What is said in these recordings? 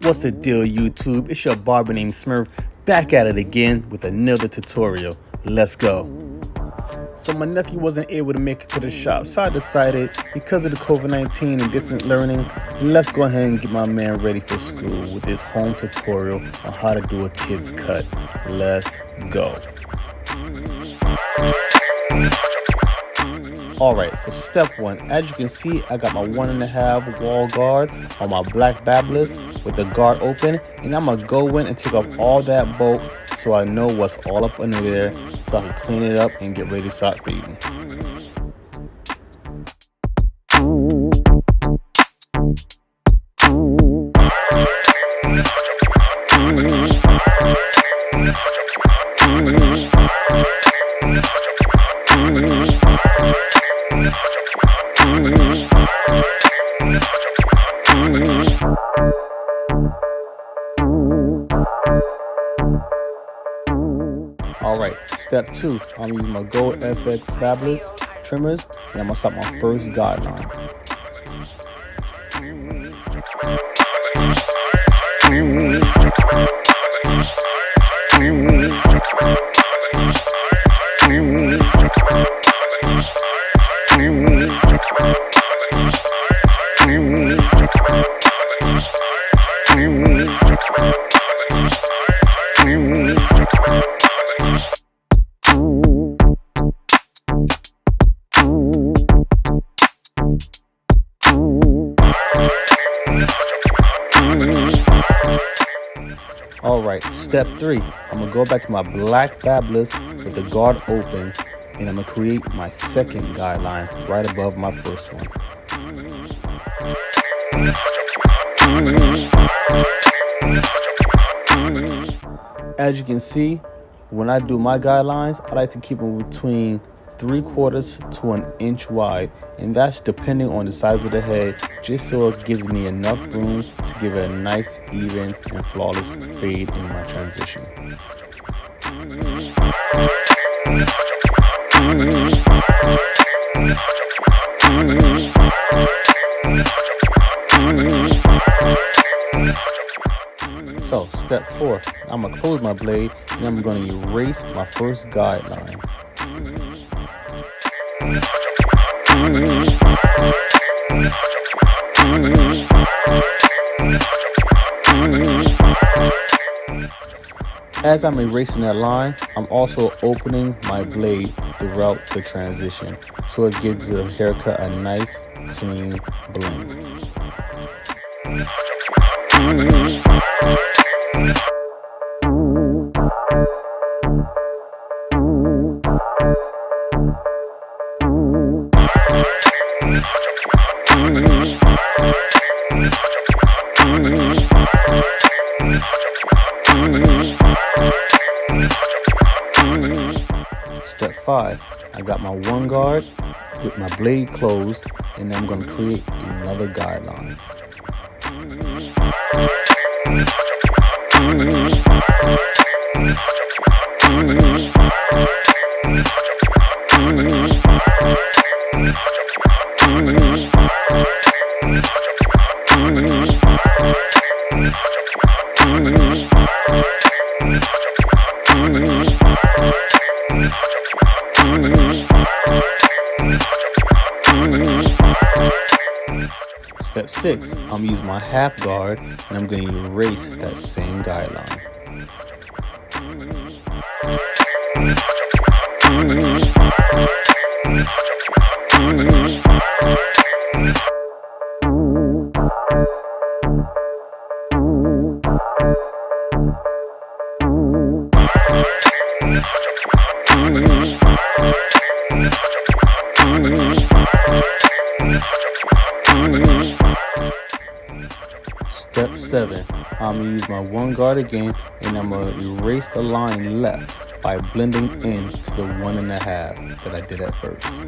What's the deal, YouTube? It's your barber named Smurf back at it again with another tutorial. Let's go. So my nephew wasn't able to make it to the shop, so I decided, because of the COVID-19 and distance learning, let's go ahead and get my man ready for school with this home tutorial on how to do a kid's cut. Let's go. Alright, so step one, as you can see, I got my 1.5 wall guard on my black Babblers with the guard open, and I'm going to go in and take off all that bulk so I know what's all up under there so I can clean it up and get ready to start feeding. Alright, step two, I'm using my Gold FX Babblers trimmers, and I'm going to start my first guideline. Alright, step three, I'm going to go back to my black Babblers with the guard open, and I'm going to create my second guideline right above my first one. As you can see, when I do my guidelines, I like to keep them between 3/4 to 1 inch wide, and that's depending on the size of the head, just so it gives me enough room to give it a nice, even, and flawless fade in my transition. So, step four, I'm going to close my blade, and I'm going to erase my first guideline. As I'm erasing that line, I'm also opening my blade throughout the transition, so it gives the haircut a nice, clean blend. Step five, I got my one guard with my blade closed, and I'm going to create another guideline. Step six, I'm using my half guard, and I'm going to erase that same guideline. Step seven, I'm going to use my one guard again, and I'm going to erase the line left by blending into the 1.5 that I did at first.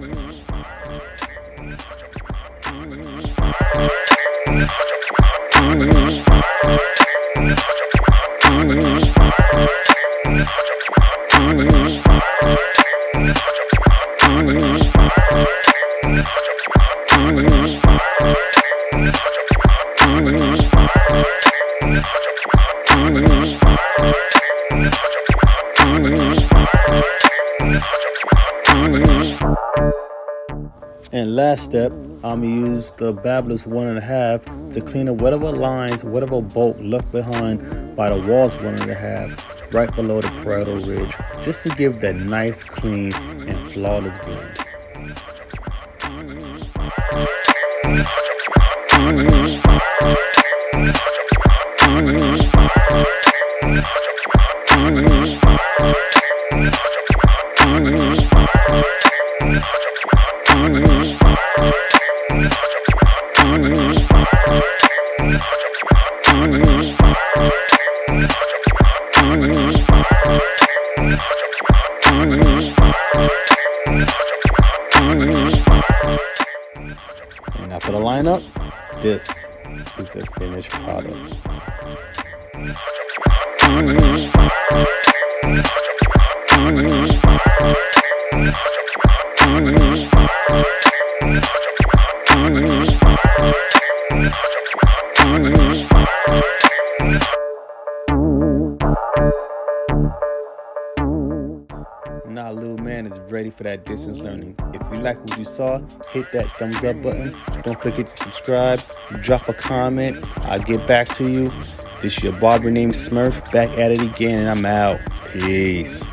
And last step, I'm going to use the Babbler's 1.5 to clean up whatever lines, whatever bulk left behind by the walls 1.5 right below the parietal ridge, just to give that nice, clean, and flawless blend. And after the lineup, this is the finished product. Now little man is ready for that distance learning. If you like what you saw, hit that thumbs up button. Don't forget to subscribe, drop a comment. I'll get back to you. This is your barber named Smurf, back at it again, and I'm out. Peace.